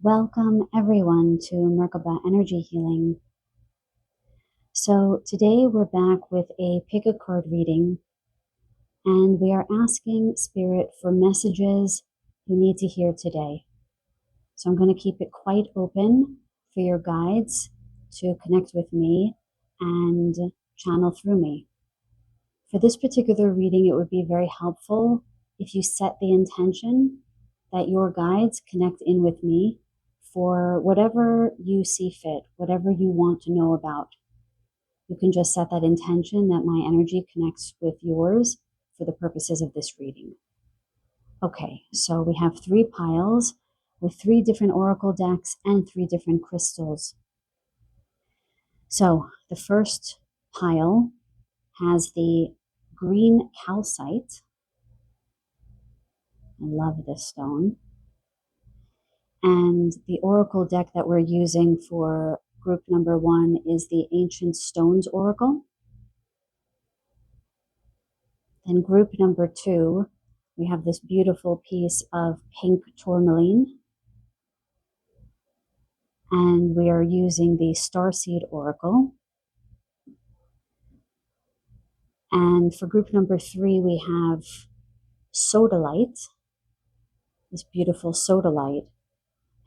Welcome everyone to Merkaba Energy Healing. So today we're back with a pick a card reading, and we are asking Spirit for messages you need to hear today. So I'm going to keep it quite open for your guides to connect with me and channel through me. For this particular reading, it would be very helpful if you set the intention that your guides connect in with me for whatever you see fit, whatever you want to know about. You can just set that intention that my energy connects with yours for the purposes of this reading. Okay, so we have 3 piles with 3 different oracle decks and 3 different crystals. So the first pile has the green calcite. I love this stone. And the oracle deck that we're using for group number 1 is the Ancient Stones Oracle. Then group number 2, we have this beautiful piece of pink tourmaline. And we are using the Starseed Oracle. And for group number 3, we have sodalite, this beautiful sodalite.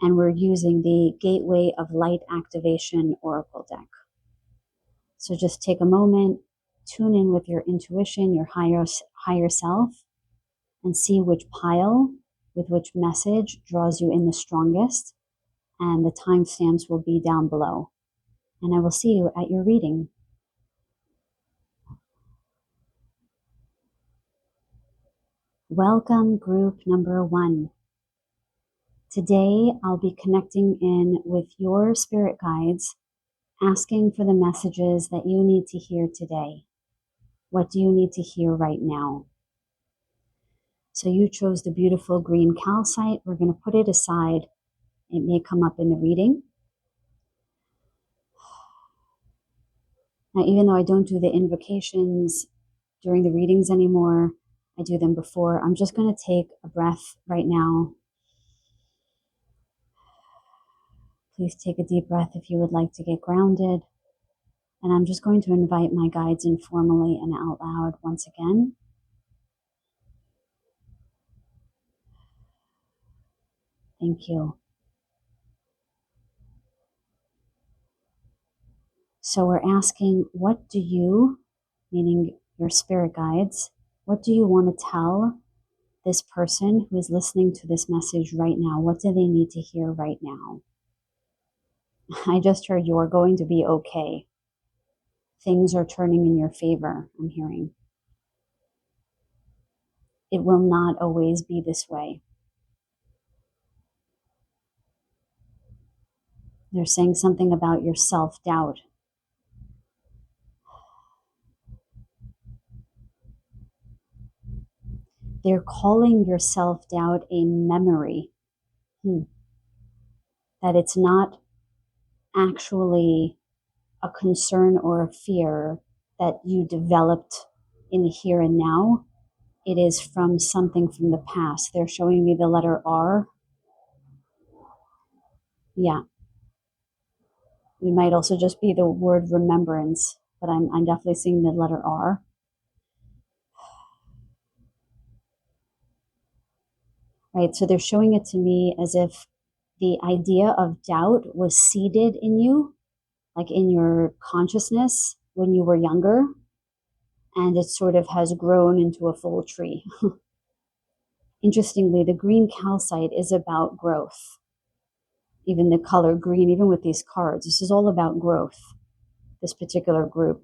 And we're using the Gateway of Light Activation Oracle deck. So just take a moment, tune in with your intuition, your higher self, and see which pile with which message draws you in the strongest. And the timestamps will be down below. And I will see you at your reading. Welcome, group number 1. Today, I'll be connecting in with your spirit guides, asking for the messages that you need to hear today. What do you need to hear right now? So you chose the beautiful green calcite. We're going to put it aside. It may come up in the reading. Now, even though I don't do the invocations during the readings anymore, I do them before. I'm just going to take a breath right now. Please take a deep breath if you would like to get grounded. And I'm just going to invite my guides informally and out loud once again. Thank you. So we're asking, what do you, meaning your spirit guides, what do you want to tell this person who is listening to this message right now? What do they need to hear right now? I just heard you're going to be okay. Things are turning in your favor, I'm hearing. It will not always be this way. They're saying something about your self-doubt. They're calling your self-doubt a memory. That it's not actually a concern or a fear that you developed in the here and now. It is from something from the past. They're showing me the letter R. Yeah. It might also just be the word remembrance, but I'm definitely seeing the letter R. Right, so they're showing it to me as if the idea of doubt was seeded in you, like in your consciousness when you were younger, and it sort of has grown into a full tree. Interestingly, the green calcite is about growth. Even the color green, even with these cards, this is all about growth, this particular group.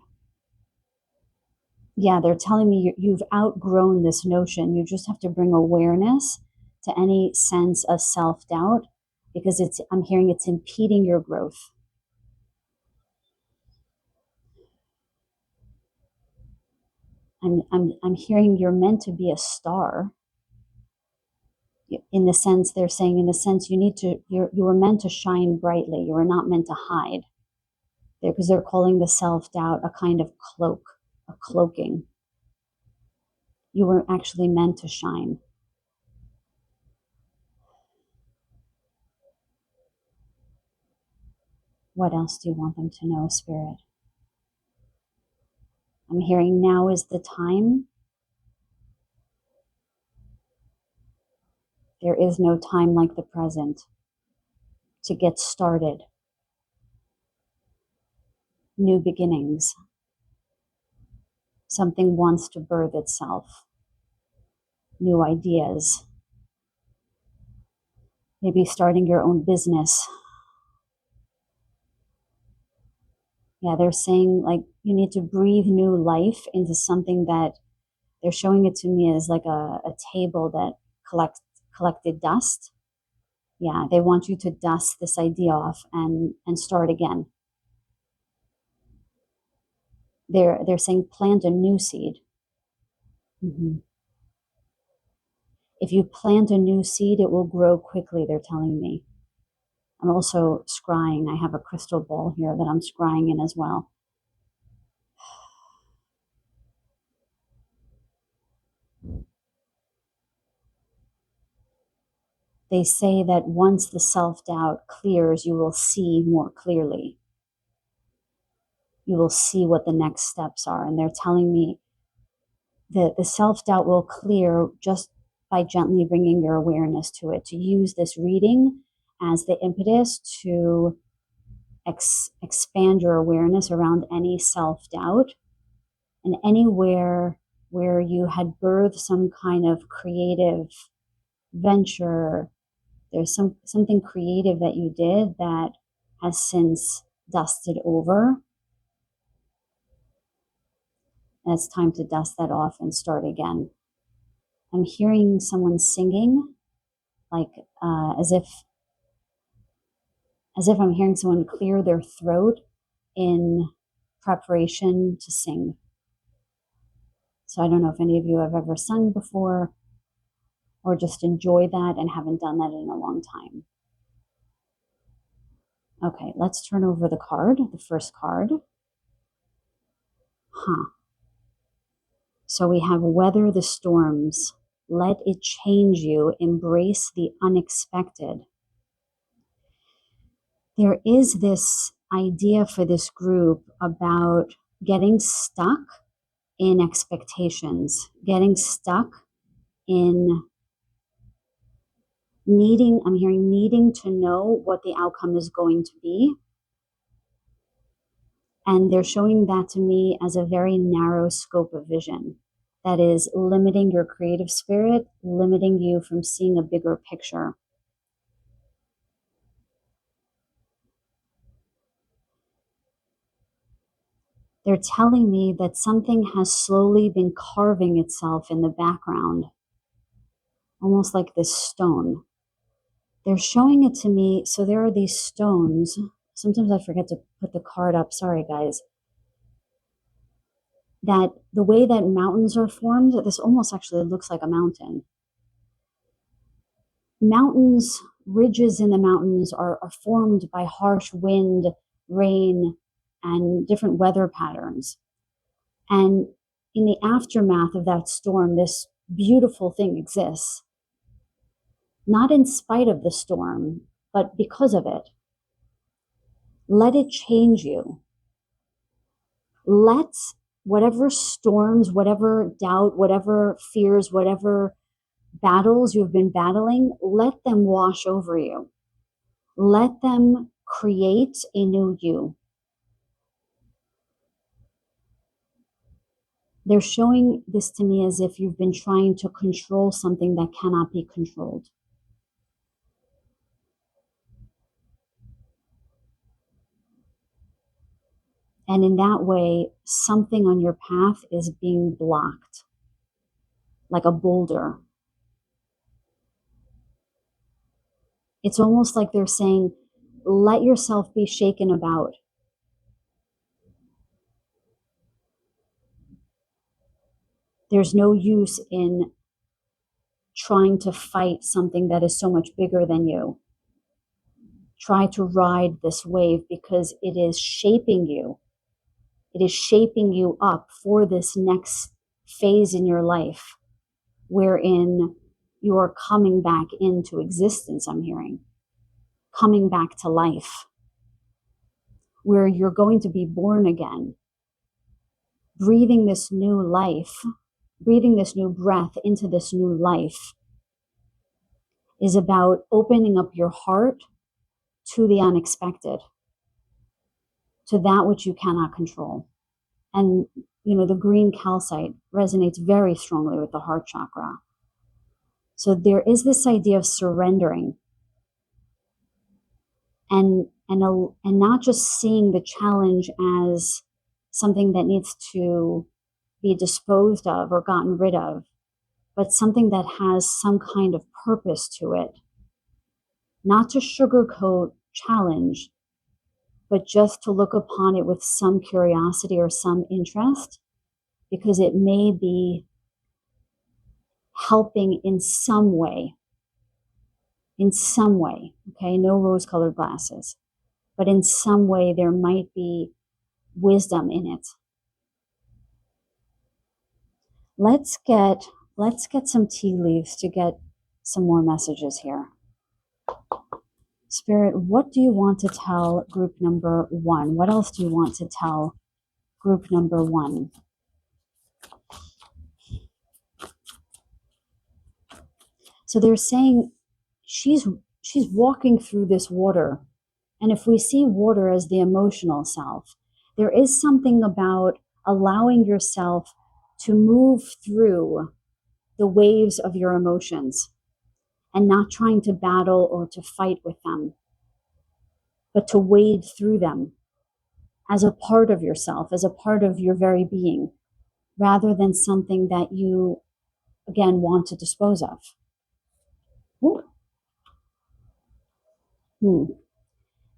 Yeah, they're telling me you've outgrown this notion. You just have to bring awareness to any sense of self-doubt, because I'm hearing it's impeding your growth. I'm hearing you're meant to be a star. In the sense, they're saying, in the sense you were meant to shine brightly. You were not meant to hide. Because they're calling the self-doubt a kind of cloak, a cloaking. You were actually meant to shine. What else do you want them to know, Spirit? I'm hearing now is the time. There is no time like the present to get started. New beginnings. Something wants to birth itself. New ideas. Maybe starting your own business. Yeah, they're saying like you need to breathe new life into something that they're showing it to me as like a table that collected dust. Yeah, they want you to dust this idea off and start again. They're saying plant a new seed. Mm-hmm. If you plant a new seed, it will grow quickly, they're telling me. I'm also scrying. I have a crystal ball here that I'm scrying in as well. They say that once the self-doubt clears, you will see more clearly. You will see what the next steps are. And they're telling me that the self-doubt will clear just by gently bringing your awareness to it, to use this reading as the impetus to expand your awareness around any self-doubt and anywhere where you had birthed some kind of creative venture. There's something creative that you did that has since dusted over. And it's time to dust that off and start again. I'm hearing someone singing, like as if I'm hearing someone clear their throat in preparation to sing. So I don't know if any of you have ever sung before or just enjoy that and haven't done that in a long time. Okay, let's turn over the card, the first card. So we have weather the storms, let it change you, embrace the unexpected. There is this idea for this group about getting stuck in expectations, getting stuck in needing to know what the outcome is going to be. And they're showing that to me as a very narrow scope of vision that is limiting your creative spirit, limiting you from seeing a bigger picture. They're telling me that something has slowly been carving itself in the background, almost like this stone. They're showing it to me. So there are these stones. Sometimes I forget to put the card up. Sorry, guys. That the way that mountains are formed, this almost actually looks like a mountain. Mountains, ridges in the mountains are formed by harsh wind, rain, and different weather patterns. And in the aftermath of that storm, this beautiful thing exists. Not in spite of the storm, but because of it. Let it change you. Let whatever storms, whatever doubt, whatever fears, whatever battles you've been battling, let them wash over you. Let them create a new you. They're showing this to me as if you've been trying to control something that cannot be controlled. And in that way, something on your path is being blocked, like a boulder. It's almost like they're saying, let yourself be shaken about. There's no use in trying to fight something that is so much bigger than you. Try to ride this wave because it is shaping you. It is shaping you up for this next phase in your life wherein you are coming back into existence, I'm hearing. Coming back to life. where you're going to be born again, breathing this new life, breathing this new breath into this new life, is about opening up your heart to the unexpected, to that which you cannot control. And, the green calcite resonates very strongly with the heart chakra. So there is this idea of surrendering and not just seeing the challenge as something that needs to be disposed of or gotten rid of, but something that has some kind of purpose to it. Not to sugarcoat challenge, but just to look upon it with some curiosity or some interest, because it may be helping in some way, okay? No rose-colored glasses, but in some way there might be wisdom in it. Let's get some tea leaves to get some more messages here. Spirit, what do you want to tell group number 1? What else do you want to tell group number 1? So they're saying she's walking through this water. And if we see water as the emotional self, there is something about allowing yourself to move through the waves of your emotions and not trying to battle or to fight with them, but to wade through them as a part of yourself, as a part of your very being, rather than something that you, again, want to dispose of.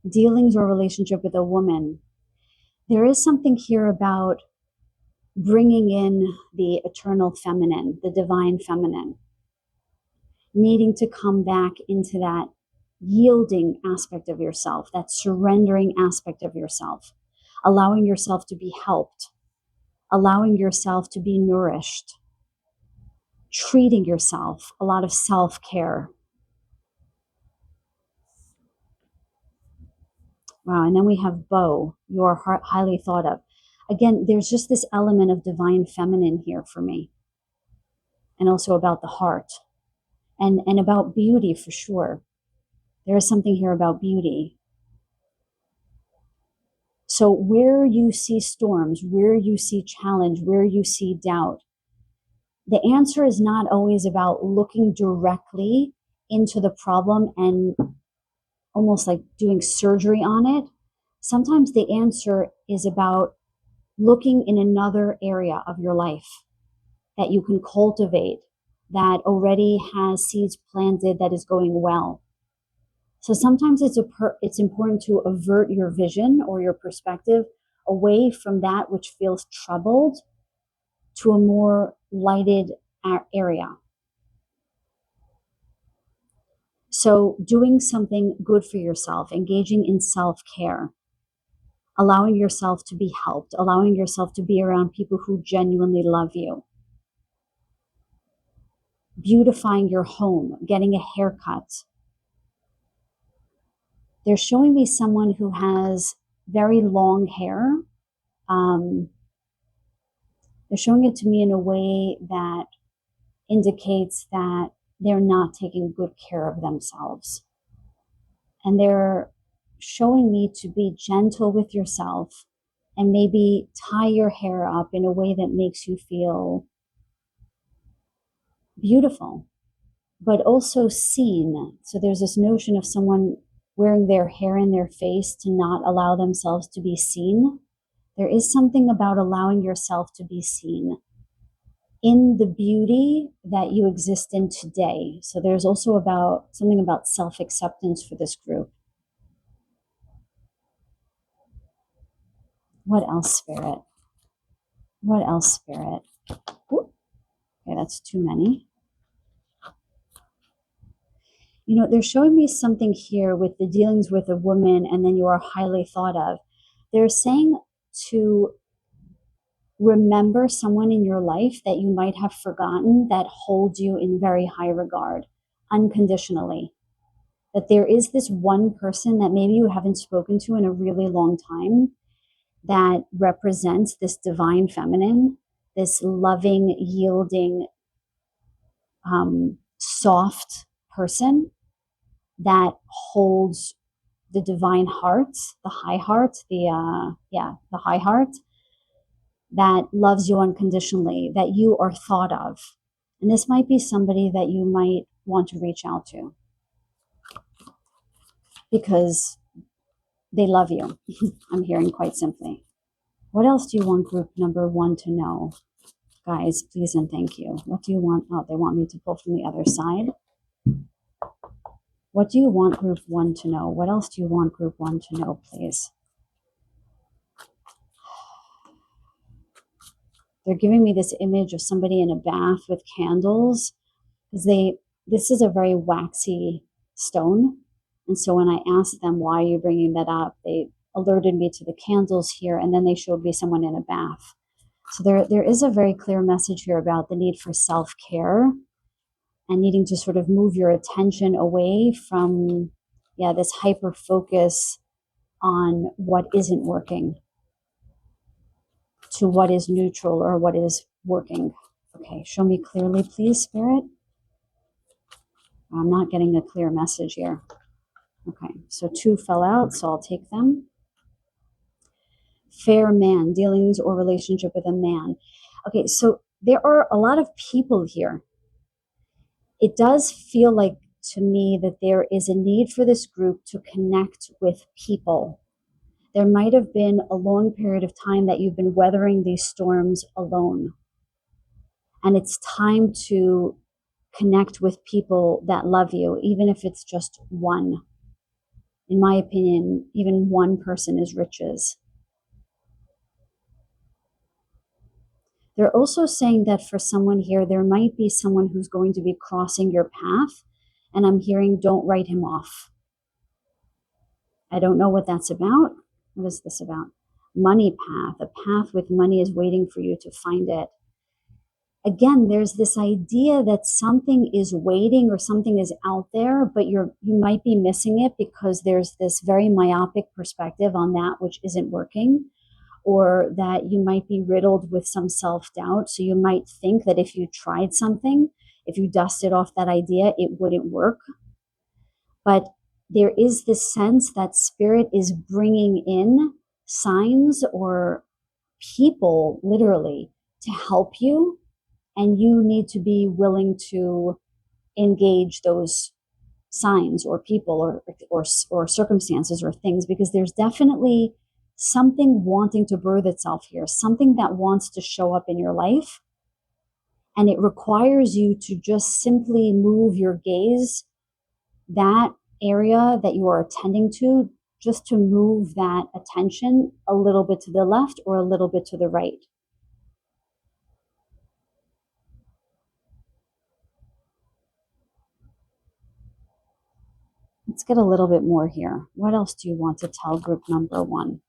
Dealings or relationship with a woman. There is something here about bringing in the eternal feminine, the divine feminine, needing to come back into that yielding aspect of yourself, that surrendering aspect of yourself, allowing yourself to be helped, allowing yourself to be nourished, treating yourself, a lot of self-care. Wow, and then we have Bo, you are highly thought of. Again, there's just this element of divine feminine here for me, and also about the heart, and about beauty for sure. There is something here about beauty. So where you see storms, where you see challenge, where you see doubt, the answer is not always about looking directly into the problem and almost like doing surgery on it. Sometimes the answer is about looking in another area of your life that you can cultivate, that already has seeds planted, that is going well. So sometimes it's important to avert your vision or your perspective away from that which feels troubled to a more lighted area. So doing something good for yourself, engaging in self-care, allowing yourself to be helped, allowing yourself to be around people who genuinely love you, beautifying your home, getting a haircut. They're showing me someone who has very long hair. They're showing it to me in a way that indicates that they're not taking good care of themselves. And they're showing me to be gentle with yourself and maybe tie your hair up in a way that makes you feel beautiful, but also seen. So there's this notion of someone wearing their hair in their face to not allow themselves to be seen. There is something about allowing yourself to be seen in the beauty that you exist in today. So there's also something about self-acceptance for this group. What else, Spirit? What else, Spirit? Ooh. Okay, that's too many. They're showing me something here with the dealings with a woman, and then you are highly thought of. They're saying to remember someone in your life that you might have forgotten that holds you in very high regard, unconditionally. that there is this one person that maybe you haven't spoken to in a really long time that represents this divine feminine, this loving, yielding, soft person that holds the divine heart, the high heart, the high heart that loves you unconditionally, that you are thought of. And this might be somebody that you might want to reach out to because they love you. I'm hearing quite simply. What else do you want group number 1 to know? Guys, please and thank you. What do you want? Oh, they want me to pull from the other side. What do you want group 1 to know? What else do you want group 1 to know, please? They're giving me this image of somebody in a bath with candles because this is a very waxy stone. And so when I asked them, why are you bringing that up? They alerted me to the candles here, and then they showed me someone in a bath. So there is a very clear message here about the need for self-care and needing to sort of move your attention away from, this hyper focus on what isn't working to what is neutral or what is working. Okay, show me clearly, please, Spirit. I'm not getting a clear message here. Okay, so 2 fell out, so I'll take them. Fair man, dealings or relationship with a man. Okay, so there are a lot of people here. It does feel like to me that there is a need for this group to connect with people. There might have been a long period of time that you've been weathering these storms alone. And it's time to connect with people that love you, even if it's just one. In my opinion, even one person is riches. They're also saying that for someone here, there might be someone who's going to be crossing your path. And I'm hearing, don't write him off. I don't know what that's about. What is this about? Money path. A path with money is waiting for you to find it. Again, there's this idea that something is waiting or something is out there, but you might be missing it because there's this very myopic perspective on that which isn't working, or that you might be riddled with some self-doubt. So you might think that if you tried something, if you dusted off that idea, it wouldn't work. But there is this sense that Spirit is bringing in signs or people, literally, to help you. And you need to be willing to engage those signs or people or circumstances or things, because there's definitely something wanting to birth itself here, something that wants to show up in your life. And it requires you to just simply move your gaze, that area that you are attending to, just to move that attention a little bit to the left or a little bit to the right. Let's get a little bit more here. What else do you want to tell group number 1?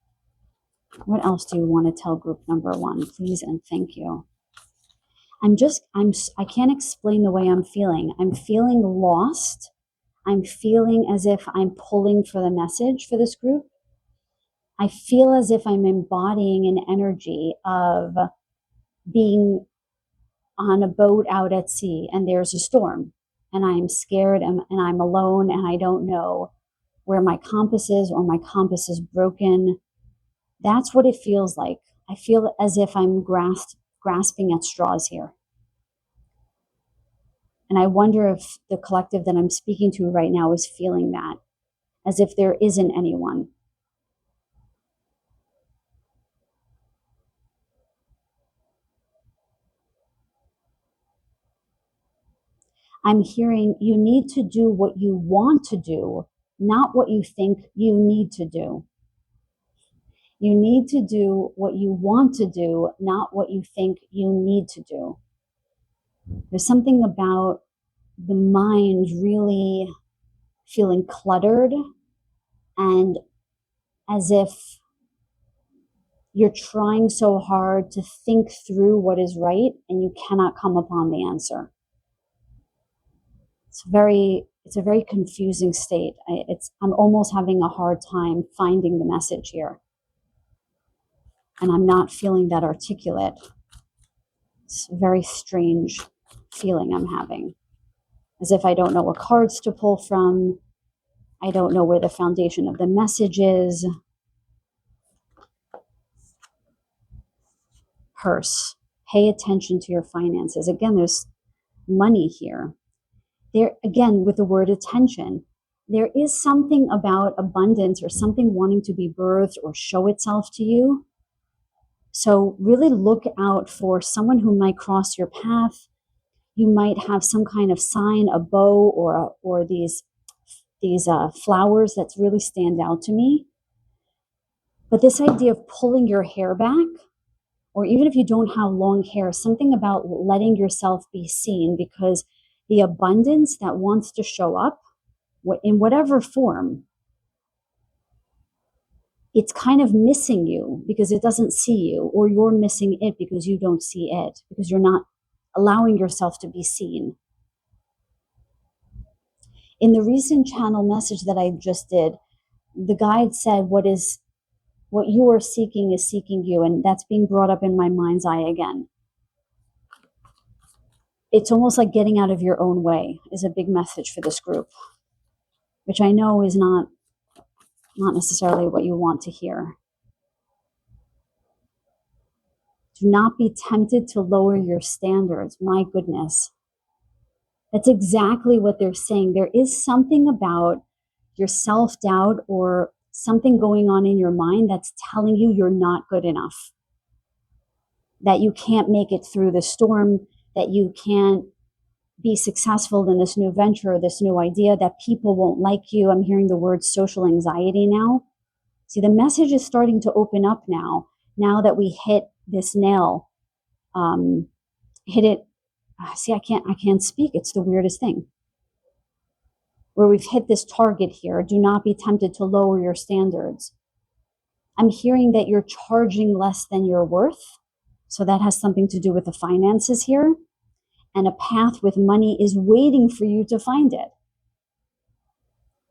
What else do you want to tell group number 1? Please and thank you. I can't explain the way I'm feeling. I'm feeling lost. I'm feeling as if I'm pulling for the message for this group. I feel as if I'm embodying an energy of being on a boat out at sea and there's a storm and I'm scared and I'm alone and I don't know where my compass is, or my compass is broken. That's what it feels like. I feel as if I'm grasping at straws here. And I wonder if the collective that I'm speaking to right now is feeling that, as if there isn't anyone. I'm hearing you need to do what you want to do, not what you think you need to do. You need to do what you want to do, not what you think you need to do. There's something about the mind really feeling cluttered and as if you're trying so hard to think through what is right and you cannot come upon the answer. It's very it's a very confusing state. I'm almost having a hard time finding the message here. And I'm not feeling that articulate. It's a very strange feeling I'm having. As if I don't know what cards to pull from. I don't know where the foundation of the message is. Purse. Pay attention to your finances. Again, there's money here. There, again, with the word attention, there is something about abundance or something wanting to be birthed or show itself to you. So really look out for someone who might cross your path. You might have some kind of sign, a bow, or these flowers that really stand out to me. But this idea of pulling your hair back, or even if you don't have long hair, something about letting yourself be seen, because the abundance that wants to show up in whatever form, it's kind of missing you because it doesn't see you, or you're missing it because you don't see it, because you're not allowing yourself to be seen. In the recent channel message that I just did, the guide said, what you are seeking is seeking you, and that's being brought up in my mind's eye again. It's almost like getting out of your own way is a big message for this group, which I know is not necessarily what you want to hear. Do not be tempted to lower your standards. My goodness. That's exactly what they're saying. There is something about your self-doubt or something going on in your mind that's telling you you're not good enough, that you can't make it through the storm, that you can't be successful in this new venture or this new idea, that people won't like you. I'm hearing the word social anxiety now. See, the message is starting to open up now that we hit this nail, hit it. See, I can't speak. It's the weirdest thing. Where we've hit this target here. Do not be tempted to lower your standards. I'm hearing that you're charging less than you're worth. So that has something to do with the finances here. And a path with money is waiting for you to find it.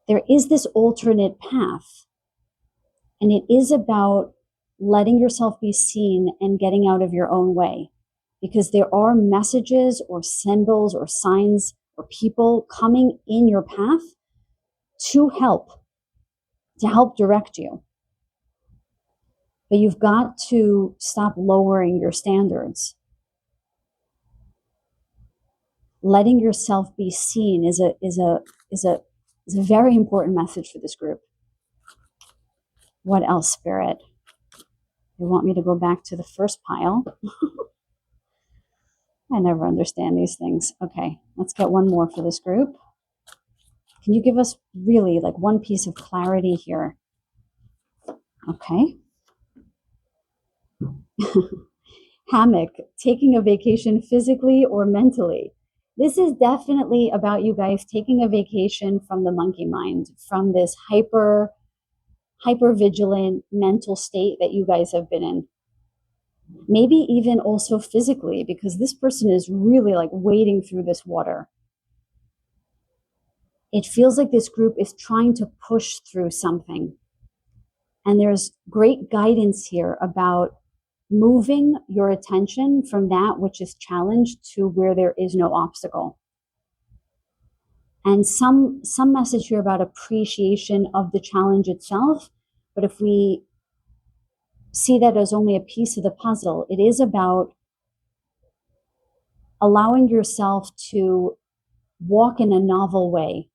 There is this alternate path. And it is about letting yourself be seen and getting out of your own way. Because there are messages or symbols or signs or people coming in your path to help direct you. But you've got to stop lowering your standards. Letting yourself be seen is a very important message for this group. What else, Spirit? They want me to go back to the first pile. I never understand these things. Okay, let's get one more for this group. Can you give us really like one piece of clarity here? Okay. Hammock, taking a vacation physically or mentally. This is definitely about you guys taking a vacation from the monkey mind, from this hyper vigilant mental state that you guys have been in. Maybe even also physically, because this person is really like wading through this water. It feels like this group is trying to push through something. And there's great guidance here about moving your attention from that which is challenged to where there is no obstacle. And some message here about appreciation of the challenge itself. But if we see that as only a piece of the puzzle, it is about allowing yourself to walk in a novel way,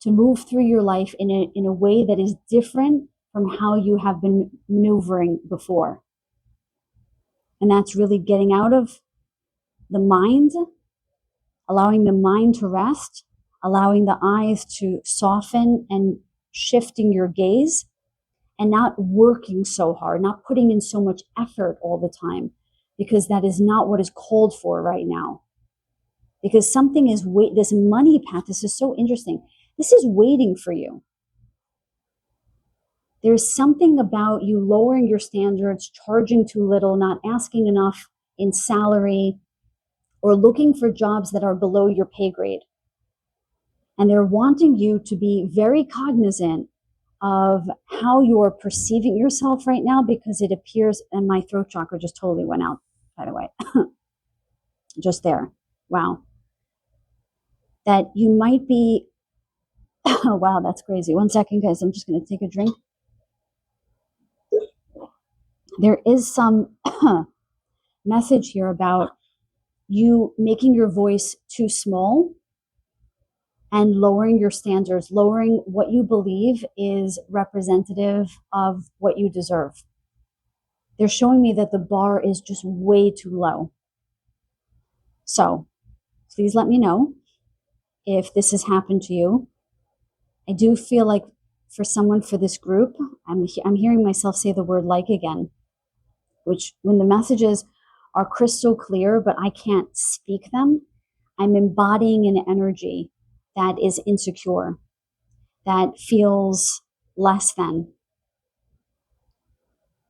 to move through your life in a way that is different from how you have been maneuvering before. And that's really getting out of the mind, allowing the mind to rest, allowing the eyes to soften and shifting your gaze, and not working so hard, not putting in so much effort all the time, because that is not what is called for right now. Because something is this money path, this is so interesting. This is waiting for you. There's something about you lowering your standards, charging too little, not asking enough in salary, or looking for jobs that are below your pay grade. And they're wanting you to be very cognizant of how you're perceiving yourself right now, because it appears, and my throat chakra just totally went out, by the way, just there. Wow. That you might be, oh, wow, that's crazy. 1 second, guys. I'm just going to take a drink. There is some message here about you making your voice too small and lowering your standards, lowering what you believe is representative of what you deserve. They're showing me that the bar is just way too low. So please let me know if this has happened to you. I do feel like for someone for this group, I'm hearing myself say the word like again, which when the messages are crystal clear, but I can't speak them, I'm embodying an energy that is insecure, that feels less than.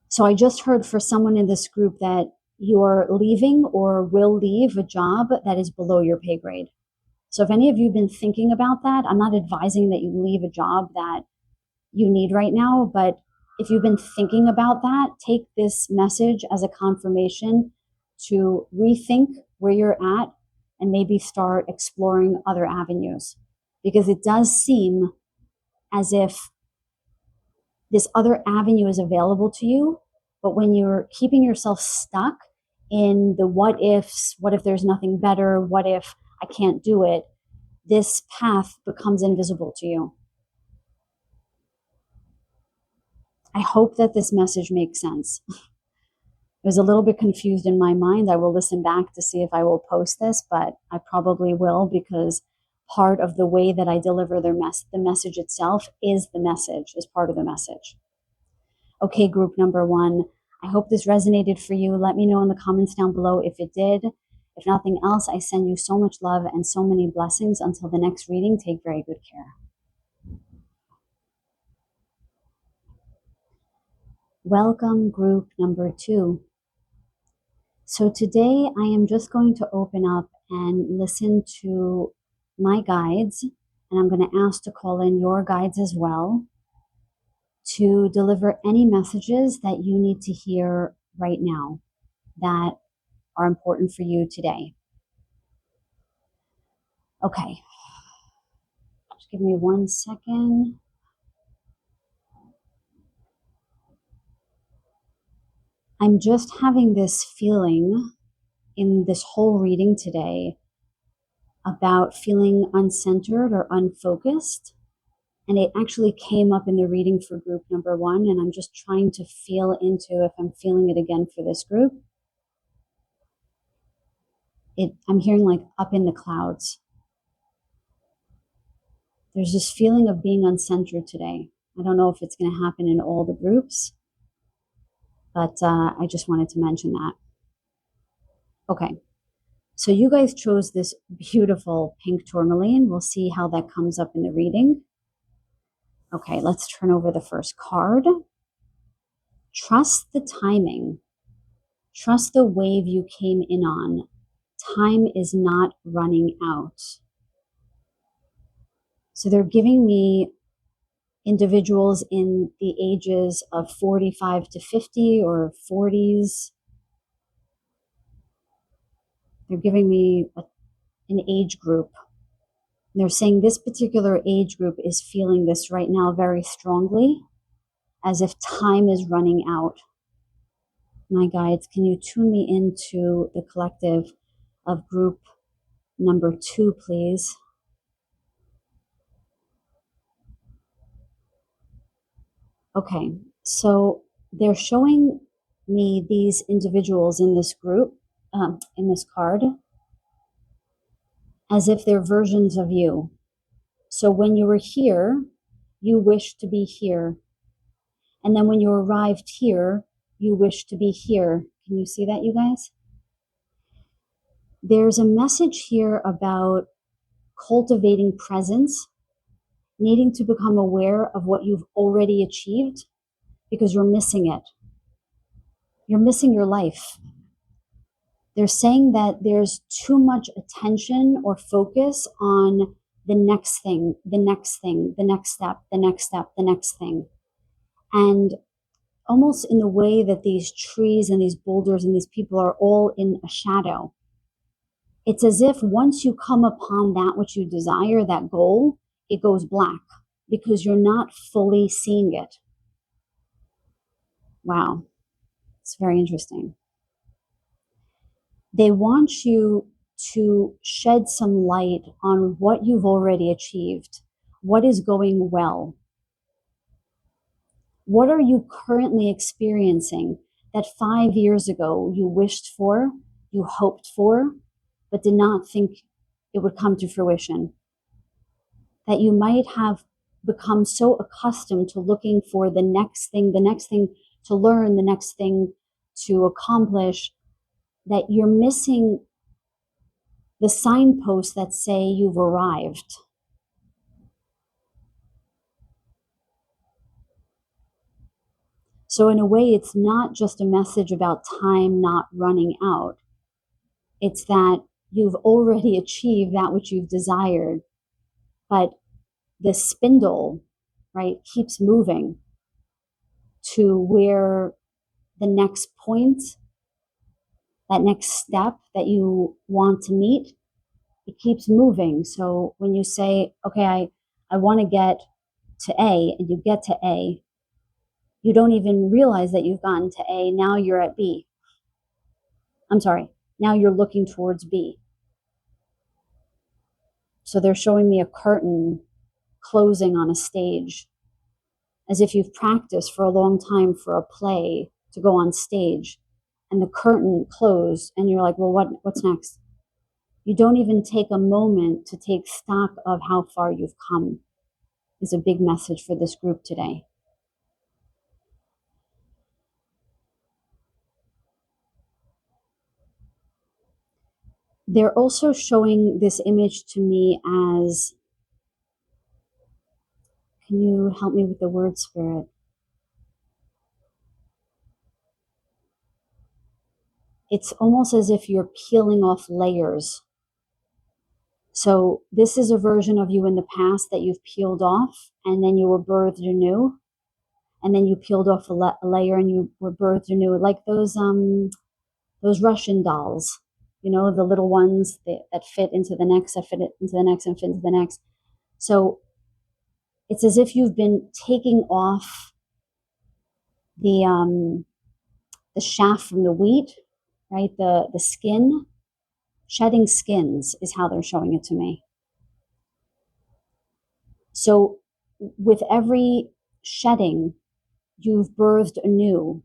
So I just heard for someone in this group that you're leaving or will leave a job that is below your pay grade. So if any of you have been thinking about that, I'm not advising that you leave a job that you need right now, but if you've been thinking about that, take this message as a confirmation to rethink where you're at and maybe start exploring other avenues, because it does seem as if this other avenue is available to you, but when you're keeping yourself stuck in the what ifs, what if there's nothing better, what if I can't do it, this path becomes invisible to you. I hope that this message makes sense. It was a little bit confused in my mind. I will listen back to see if I will post this, but I probably will, because part of the way that I deliver the message itself is the message, is part of the message. Okay, group number 1. I hope this resonated for you. Let me know in the comments down below if it did. If nothing else, I send you so much love and so many blessings. Until the next reading, take very good care. Welcome, group number 2. So today I am just going to open up and listen to my guides, and I'm going to ask to call in your guides as well to deliver any messages that you need to hear right now that are important for you today. Okay, just give me 1 second. I'm just having this feeling in this whole reading today about feeling uncentered or unfocused. And it actually came up in the reading for group number 1, and I'm just trying to feel into if I'm feeling it again for this group. I'm hearing like up in the clouds. There's this feeling of being uncentered today. I don't know if it's going to happen in all the groups, but I just wanted to mention that. Okay, so you guys chose this beautiful pink tourmaline. We'll see how that comes up in the reading. Okay, let's turn over the first card. Trust the timing. Trust the wave you came in on. Time is not running out. So they're giving me individuals in the ages of 45 to 50 or 40s. They're giving me an age group. And they're saying this particular age group is feeling this right now very strongly, as if time is running out. My guides, can you tune me into the collective of group number 2, please? Okay, so they're showing me these individuals in this group, in this card, as if they're versions of you. So when you were here, you wished to be here. And then when you arrived here, you wish to be here. Can you see that, you guys? There's a message here about cultivating presence, needing to become aware of what you've already achieved because you're missing it. You're missing your life. They're saying that there's too much attention or focus on the next thing, the next thing, the next step, the next step, the next thing. And almost in the way that these trees and these boulders and these people are all in a shadow. It's as if once you come upon that which you desire, that goal, it goes black because you're not fully seeing it. Wow, it's very interesting. They want you to shed some light on what you've already achieved, what is going well. What are you currently experiencing that 5 years ago you wished for, you hoped for, but did not think it would come to fruition? That you might have become so accustomed to looking for the next thing to learn, the next thing to accomplish, that you're missing the signposts that say you've arrived. So in a way, it's not just a message about time not running out. It's that you've already achieved that which you've desired, but the spindle, right, keeps moving to where the next point, that next step that you want to meet, it keeps moving. So when you say, okay, I want to get to A, and you get to A, you don't even realize that you've gotten to A. Now you're at B. I'm sorry. Now you're looking towards B. So they're showing me a curtain closing on a stage, as if you've practiced for a long time for a play to go on stage, and the curtain closed, and you're like, well, what's next? You don't even take a moment to take stock of how far you've come, is a big message for this group today. They're also showing this image to me as, can you help me with the word, Spirit? It's almost as if you're peeling off layers. So this is a version of you in the past that you've peeled off, and then you were birthed anew, and then you peeled off a layer and you were birthed anew, like those Russian dolls, you know, the little ones that fit into the next, that fit into the next, and fit into the next. So it's as if you've been taking off the chaff from the wheat, right? The skin, shedding skins is how they're showing it to me. So with every shedding, you've birthed anew,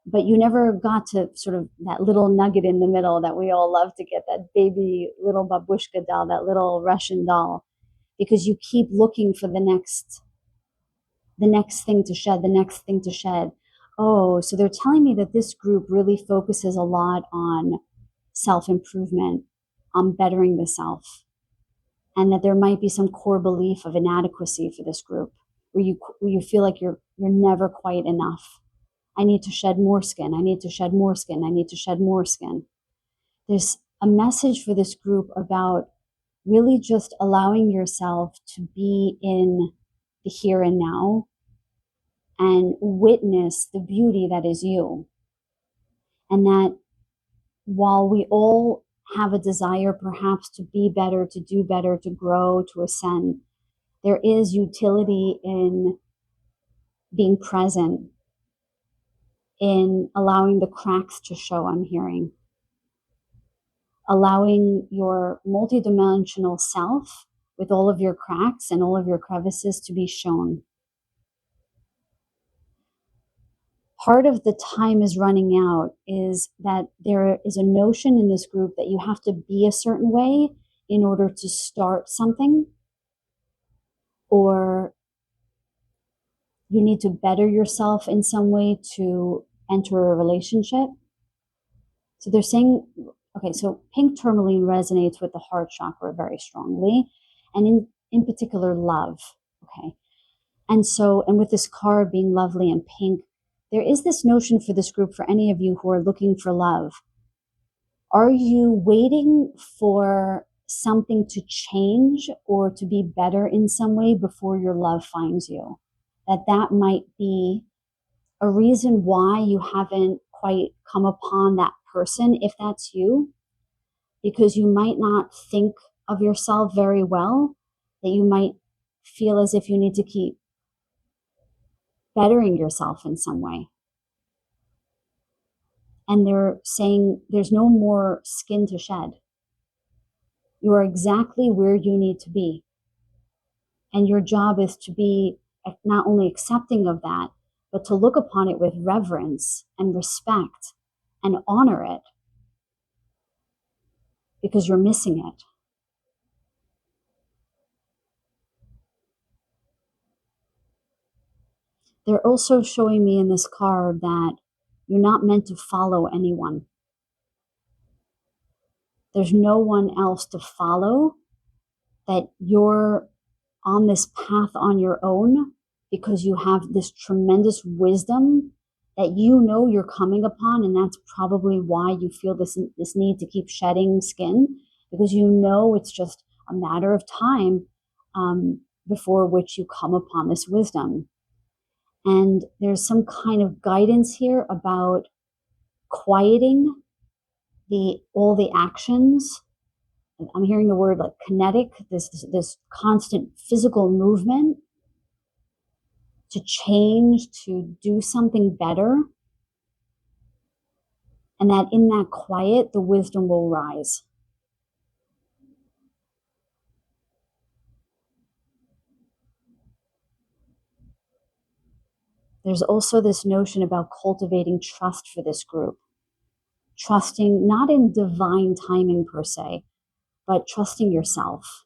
but you never got to sort of that little nugget in the middle that we all love to get, that baby little babushka doll, that little Russian doll, because you keep looking for the next thing to shed, the next thing to shed. Oh, so they're telling me that this group really focuses a lot on self-improvement, on bettering the self, and that there might be some core belief of inadequacy for this group, where you feel like you're never quite enough. I need to shed more skin. I need to shed more skin. I need to shed more skin. There's a message for this group about really just allowing yourself to be in the here and now and witness the beauty that is you. And that while we all have a desire perhaps to be better, to do better, to grow, to ascend, there is utility in being present, in allowing the cracks to show, I'm hearing. Allowing your multidimensional self with all of your cracks and all of your crevices to be shown. Part of the time is running out is that there is a notion in this group that you have to be a certain way in order to start something, or you need to better yourself in some way to enter a relationship. So they're saying, okay, so pink tourmaline resonates with the heart chakra very strongly, and in particular love, okay? And with this card being lovely and pink, there is this notion for this group, for any of you who are looking for love. Are you waiting for something to change or to be better in some way before your love finds you. That might be a reason why you haven't quite come upon that person, if that's you, because you might not think of yourself very well, that you might feel as if you need to keep bettering yourself in some way. And they're saying there's no more skin to shed. You are exactly where you need to be. And your job is to be not only accepting of that, but to look upon it with reverence and respect and honor it, because you're missing it. They're also showing me in this card that you're not meant to follow anyone. There's no one else to follow, that you're on this path on your own because you have this tremendous wisdom that you know you're coming upon, and that's probably why you feel this need to keep shedding skin, because you know it's just a matter of time before which you come upon this wisdom. And there's some kind of guidance here about quieting all the actions. I'm hearing the word like kinetic, this constant physical movement to change, to do something better. And that in that quiet, the wisdom will rise. There's also this notion about cultivating trust for this group. Trusting not in divine timing per se, but trusting yourself.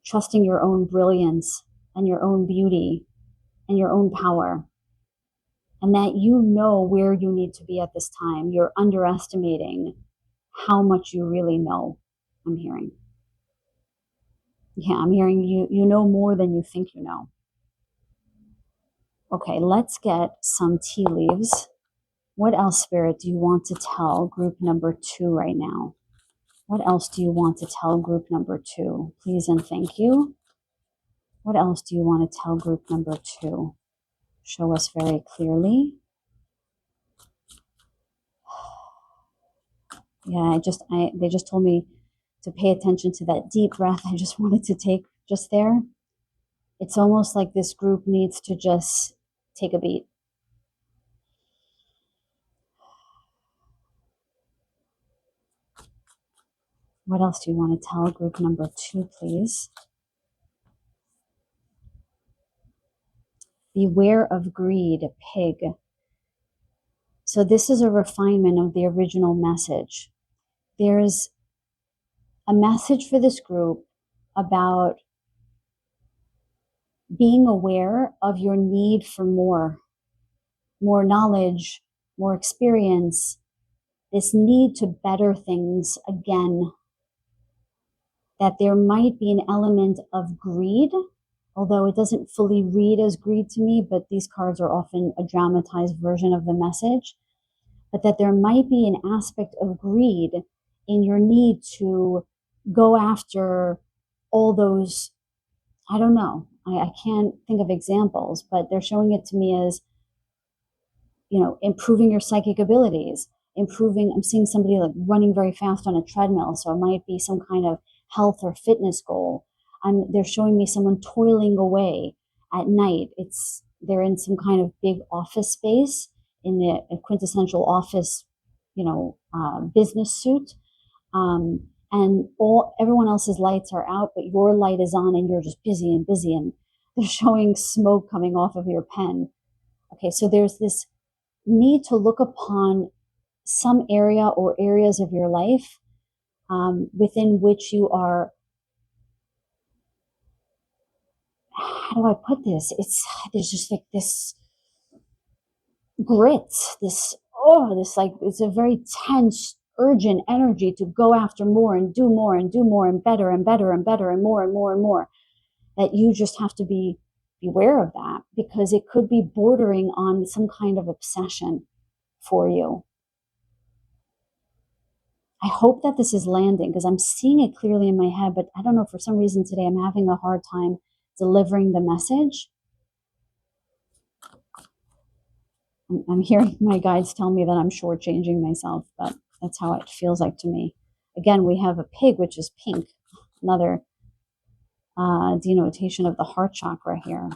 Trusting your own brilliance and your own beauty and your own power. And that you know where you need to be at this time. You're underestimating how much you really know, I'm hearing. Yeah, I'm hearing you know more than you think you know. Okay, let's get some tea leaves. What else, Spirit, do you want to tell group number 2 right now? What else do you want to tell group number 2? Please and thank you. What else do you want to tell group number 2? Show us very clearly. Yeah, they just told me to pay attention to that deep breath I just wanted to take just there. It's almost like this group needs to just take a beat. What else do you want to tell group number 2, please? Beware of greed, pig. So this is a refinement of the original message. There's a message for this group about being aware of your need for more knowledge, more experience, this need to better things again. That there might be an element of greed, although it doesn't fully read as greed to me, but these cards are often a dramatized version of the message. But that there might be an aspect of greed in your need to go after all those, I don't know, I can't think of examples, but they're showing it to me as, improving your psychic abilities, I'm seeing somebody like running very fast on a treadmill, so it might be some kind of health or fitness goal. They're showing me someone toiling away at night. They're in some kind of big office space, in the quintessential office, business suit. And everyone else's lights are out, but your light is on and you're just busy and busy, and they're showing smoke coming off of your pen. Okay, so there's this need to look upon some area or areas of your life within which you are, how do I put this? There's just like this grit, it's a very tense, urgent energy to go after more and do more and do more and better and better and better and more and more and more, that you just have to be beware of that, because it could be bordering on some kind of obsession for you. I hope that this is landing because I'm seeing it clearly in my head, but I don't know, for some reason today I'm having a hard time delivering the message. I'm hearing my guides tell me that I'm shortchanging myself, but that's how it feels like to me. Again, we have a pig, which is pink, another denotation of the heart chakra here.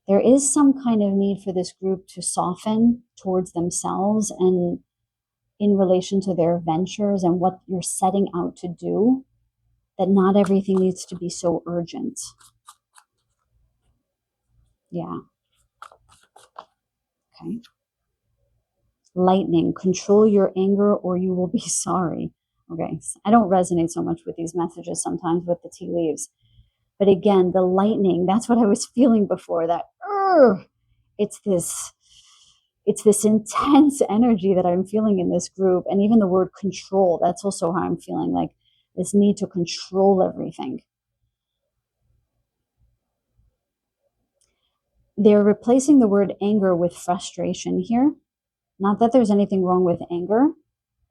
There is some kind of need for this group to soften towards themselves and in relation to their ventures and what you're setting out to do, that not everything needs to be so urgent. Yeah. Okay. Lightning, control your anger or you will be sorry. Okay. I don't resonate so much with these messages sometimes with the tea leaves. But again, the lightning, that's what I was feeling before, that it's this intense energy that I'm feeling in this group. And even the word control, that's also how I'm feeling, like this need to control everything. They're replacing the word anger with frustration here. Not that there's anything wrong with anger.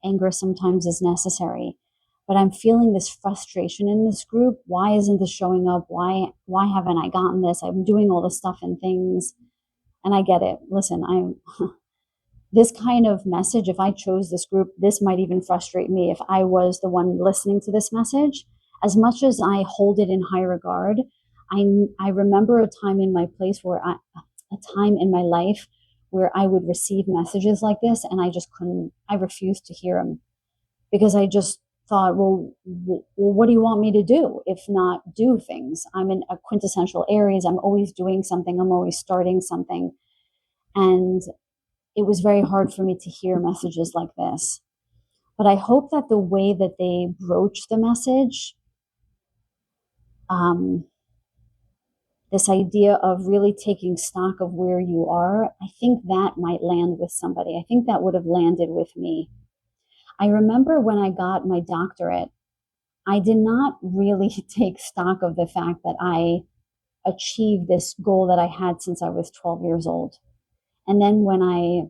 Anger sometimes is necessary. But I'm feeling this frustration in this group. Why isn't this showing up? Why haven't I gotten this? I'm doing all this stuff and things. And I get it. Listen, this kind of message, if I chose this group, this might even frustrate me if I was the one listening to this message. As much as I hold it in high regard, I remember a time in my place where a time in my life where I would receive messages like this and I just couldn't, I refused to hear them because I just thought, well, what do you want me to do if not do things? I'm in a quintessential Aries. I'm always doing something. I'm always starting something. And it was very hard for me to hear messages like this. But I hope that the way that they broach the message, this idea of really taking stock of where you are, I think that might land with somebody. I think that would have landed with me. I remember when I got my doctorate, I did not really take stock of the fact that I achieved this goal that I had since I was 12 years old. And then when I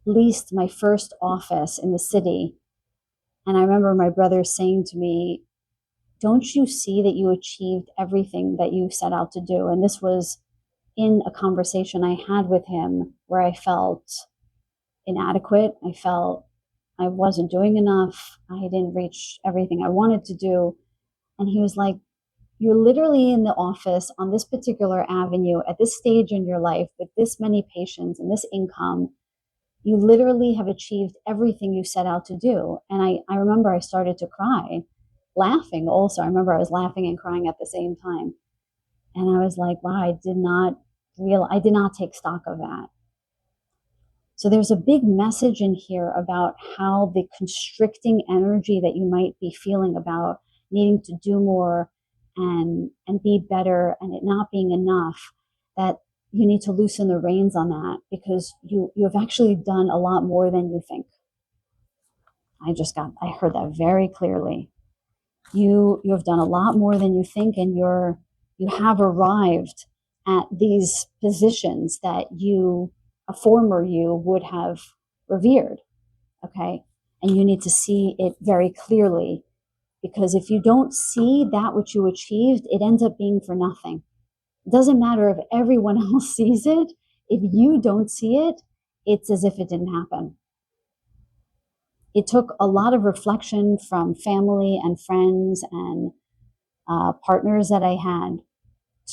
leased my first office in the city, and I remember my brother saying to me, don't you see that you achieved everything that you set out to do? And this was in a conversation I had with him where I felt inadequate. I felt I wasn't doing enough. I didn't reach everything I wanted to do. And he was like, you're literally in the office on this particular avenue at this stage in your life with this many patients and this income. You literally have achieved everything you set out to do. And I remember I started to cry, laughing also. I remember I was laughing and crying at the same time. And I was like, wow, I did not take stock of that. So there's a big message in here about how the constricting energy that you might be feeling about needing to do more and be better and it not being enough, that you need to loosen the reins on that because you have actually done a lot more than you think. I heard that very clearly. You have done a lot more than you think, and you have arrived at these positions that a former you would have revered. Okay. And you need to see it very clearly, because if you don't see that which you achieved, it ends up being for nothing. It doesn't matter if everyone else sees it. If you don't see it, it's as if it didn't happen. It took a lot of reflection from family and friends and partners that I had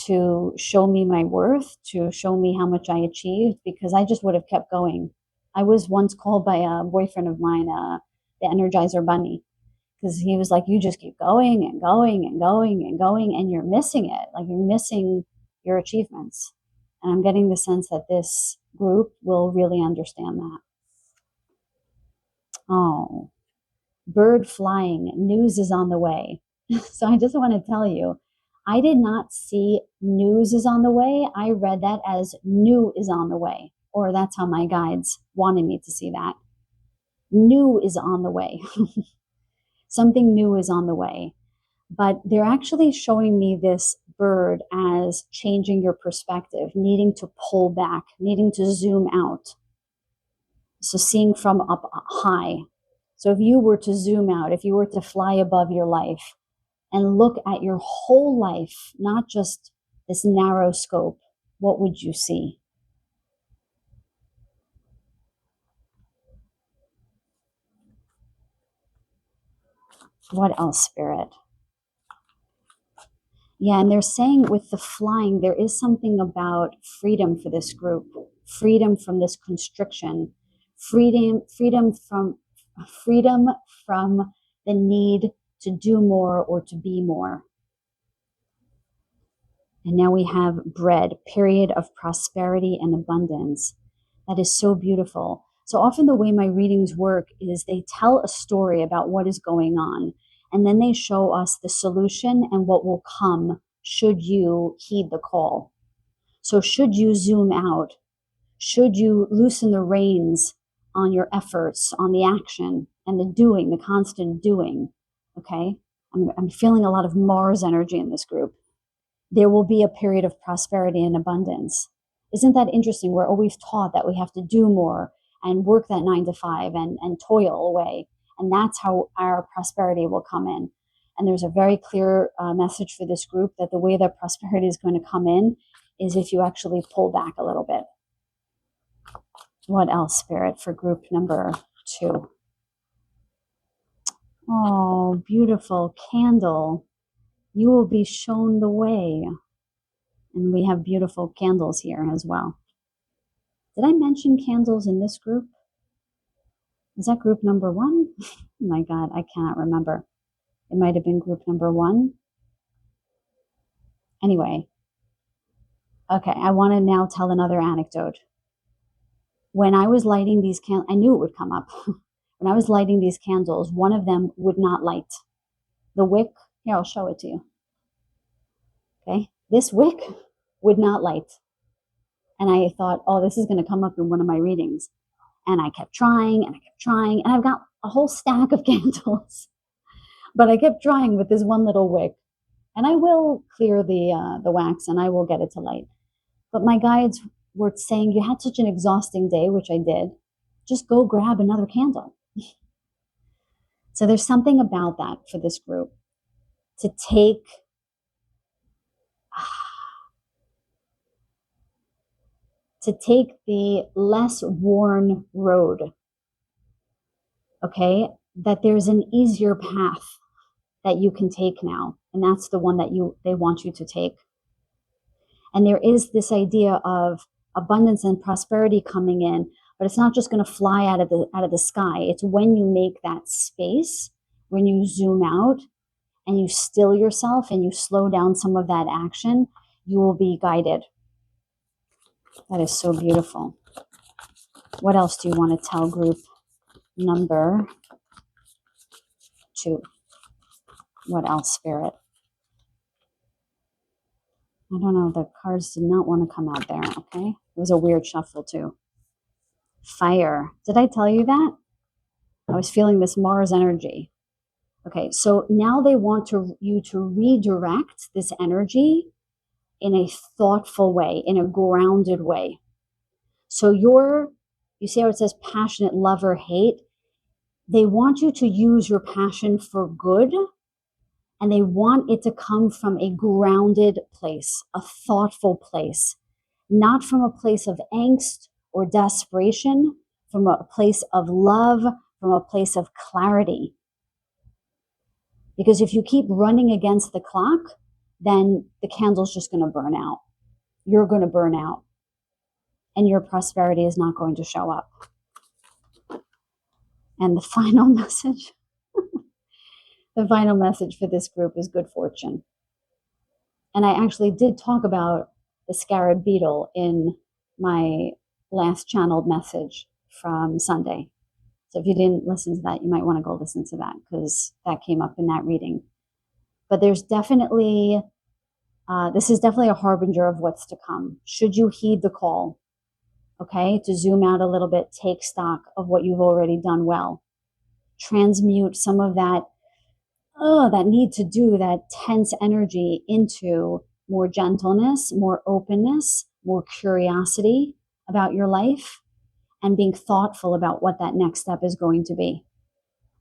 to show me my worth, to show me how much I achieved, because I just would have kept going. I was once called by a boyfriend of mine, the Energizer Bunny, because he was like, you just keep going and going and going and going, and you're missing it. Like, you're missing your achievements. And I'm getting the sense that this group will really understand that. Oh, bird flying, news is on the way. So I just want to tell you, I did not see news is on the way. I read that as new is on the way, or that's how my guides wanted me to see that. New is on the way. Something new is on the way. But they're actually showing me this bird as changing your perspective, needing to pull back, needing to zoom out. So seeing from up high. So if you were to zoom out, if you were to fly above your life and look at your whole life, not just this narrow scope, what would you see? What else, Spirit? Yeah, and they're saying with the flying, there is something about freedom for this group, freedom from this constriction, freedom from the need to do more or to be more. And now we have bread, period of prosperity and abundance. That is so beautiful. So often the way my readings work is they tell a story about what is going on, and then they show us the solution and what will come should you heed the call. So should you zoom out, should you loosen the reins on your efforts, on the action and the doing, the constant doing, okay? I'm feeling a lot of Mars energy in this group. There will be a period of prosperity and abundance. Isn't that interesting? We're always taught that we have to do more and work that 9 to 5 and toil away. And that's how our prosperity will come in. And there's a very clear message for this group that the way that prosperity is going to come in is if you actually pull back a little bit. What else, Spirit, for group number 2? Oh, beautiful candle. You will be shown the way. And we have beautiful candles here as well. Did I mention candles in this group? Is that group number 1? Oh my God, I cannot remember. It might have been group number 1. Anyway, okay, I want to now tell another anecdote. When I was lighting these candles, I knew it would come up. When I was lighting these candles, one of them would not light. The wick, here, I'll show it to you. Okay, this wick would not light. And I thought, oh, this is going to come up in one of my readings. And I kept trying and I kept trying. And I've got a whole stack of candles. But I kept trying with this one little wick. And I will clear the wax and I will get it to light. But my guides were saying, you had such an exhausting day, which I did. Just go grab another candle. So there's something about that for this group. To take the less worn road, okay? That there's an easier path that you can take now, and that's the one that they want you to take. And there is this idea of abundance and prosperity coming in, but it's not just going to fly out of the sky. It's when you make that space, when you zoom out and you still yourself and you slow down some of that action, you will be guided. That is so beautiful. What else do you want to tell group number 2? What else, Spirit? I don't know. The cards did not want to come out there, okay? It was a weird shuffle, too. Fire. Did I tell you that? I was feeling this Mars energy. Okay, so now they want you to redirect this energy in a thoughtful way, in a grounded way. So you see how it says passionate, love or hate? They want you to use your passion for good, and they want it to come from a grounded place, a thoughtful place, not from a place of angst or desperation, from a place of love, from a place of clarity. Because if you keep running against the clock, then the candle's just going to burn out. You're going to burn out. And your prosperity is not going to show up. And the final message, the final message for this group is good fortune. And I actually did talk about the scarab beetle in my last channeled message from Sunday. So if you didn't listen to that, you might want to go listen to that because that came up in that reading. But there's definitely, this is definitely a harbinger of what's to come. Should you heed the call, okay, to zoom out a little bit, take stock of what you've already done well. Transmute some of that, that need to do, that tense energy into more gentleness, more openness, more curiosity about your life, and being thoughtful about what that next step is going to be.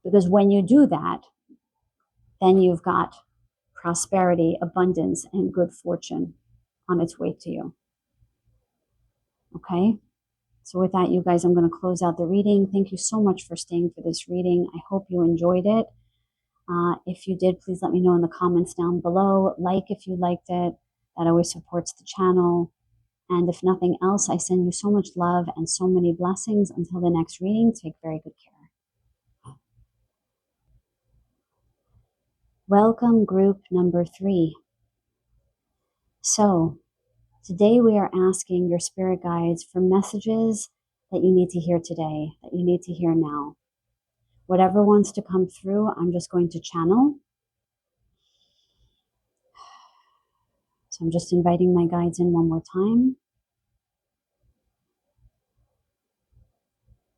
Because when you do that, then you've got prosperity, abundance, and good fortune on its way to you. Okay? So with that, you guys, I'm going to close out the reading. Thank you so much for staying for this reading. I hope you enjoyed it. If you did, please let me know in the comments down below. Like if you liked it. That always supports the channel. And if nothing else, I send you so much love and so many blessings. Until the next reading, take very good care. Welcome, group number 3. So, today we are asking your spirit guides for messages that you need to hear today, that you need to hear now. Whatever wants to come through, I'm just going to channel. So I'm just inviting my guides in one more time.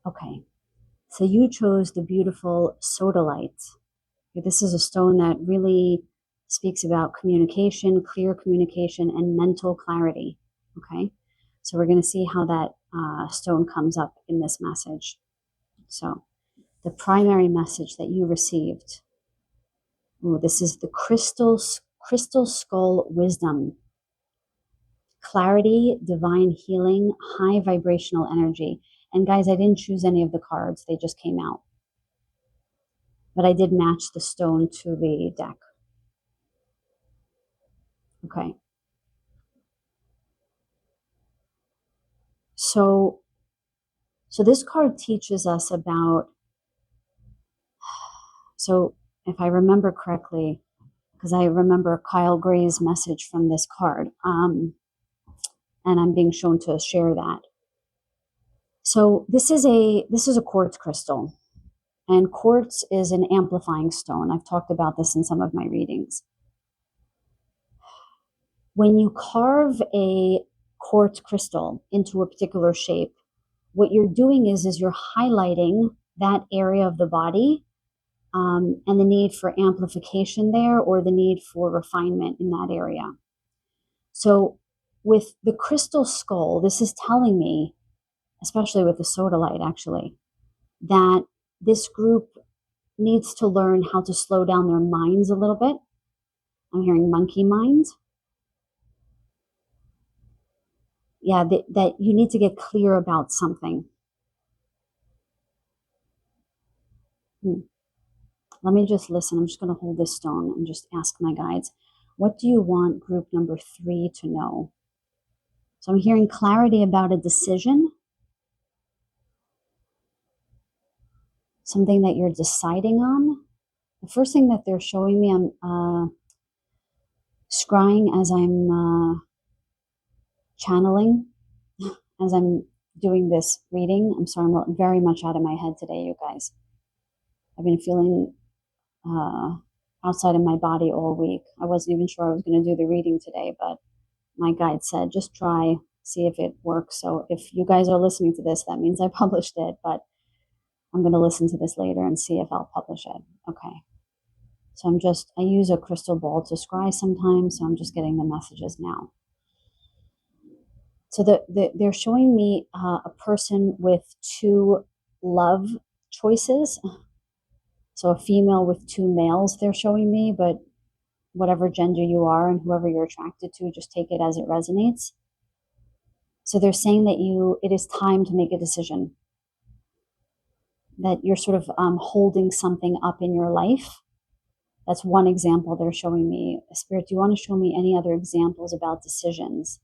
Okay, so you chose the beautiful sodalite. This is a stone that really speaks about communication, clear communication, and mental clarity. Okay, so we're going to see how that stone comes up in this message. So the primary message that you received. Oh, this is the crystal skull wisdom. Clarity, divine healing, high vibrational energy. And guys, I didn't choose any of the cards. They just came out. But I did match the stone to the deck. Okay. So this card teaches us about, so if I remember correctly, because I remember Kyle Gray's message from this card, and I'm being shown to share that. So this is a quartz crystal, and quartz is an amplifying stone. I've talked about this in some of my readings. When you carve a quartz crystal into a particular shape, what you're doing is you're highlighting that area of the body, and the need for amplification there, or the need for refinement in that area. So with the crystal skull, this is telling me, especially with the sodalite actually, that this group needs to learn how to slow down their minds a little bit. I'm hearing monkey mind. Yeah, that you need to get clear about something. Let me just listen. I'm just going to hold this stone and just ask my guides, what do you want group number 3 to know? So I'm hearing clarity about a decision, something that you're deciding on. The first thing that they're showing me, I'm scrying as I'm channeling, as I'm doing this reading. I'm sorry, I'm very much out of my head today, you guys. I've been feeling outside of my body all week. I wasn't even sure I was going to do the reading today, but my guide said, just try, see if it works. So if you guys are listening to this, that means I published it, but I'm going to listen to this later and see if I'll publish it. Okay. So I use a crystal ball to scry sometimes, so I'm just getting the messages now. So they're showing me a person with 2 love choices. So a female with 2 males they're showing me, but whatever gender you are and whoever you're attracted to, just take it as it resonates. So they're saying that it is time to make a decision. That you're sort of holding something up in your life. That's one example they're showing me. Spirit, do you want to show me any other examples about decisions?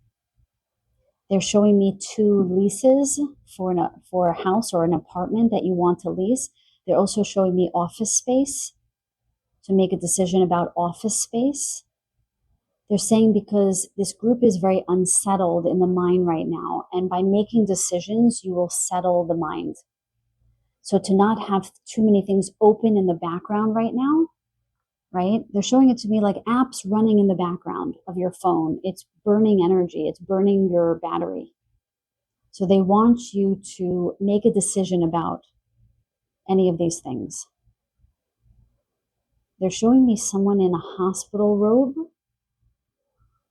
They're showing me 2 leases for a house or an apartment that you want to lease. They're also showing me office space, to make a decision about office space. They're saying because this group is very unsettled in the mind right now, and by making decisions, you will settle the mind. So to not have too many things open in the background right now, right? They're showing it to me like apps running in the background of your phone. It's burning energy. It's burning your battery. So they want you to make a decision about any of these things. They're showing me someone in a hospital robe,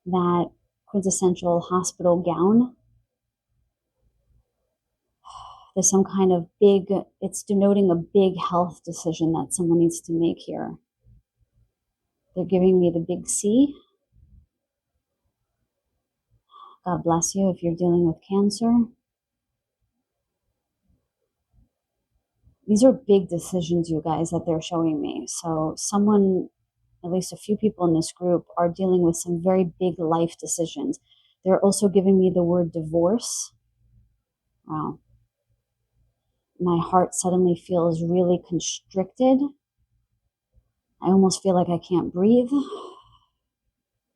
that quintessential hospital gown. There's some kind of big, it's denoting a big health decision that someone needs to make here. They're giving me the big C. God bless you if you're dealing with cancer. These are big decisions, you guys, that they're showing me. So someone, at least a few people in this group, are dealing with some very big life decisions. They're also giving me the word divorce. Wow. My heart suddenly feels really constricted. I almost feel like I can't breathe.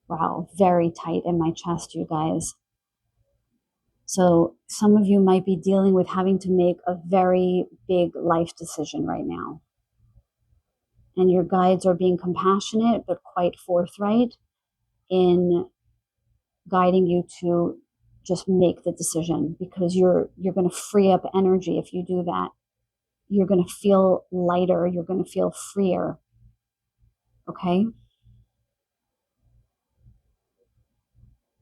Wow, very tight in my chest, you guys. So some of you might be dealing with having to make a very big life decision right now. And your guides are being compassionate, but quite forthright in guiding you to just make the decision, because you're going to free up energy if you do that. You're going to feel lighter. You're going to feel freer. Okay?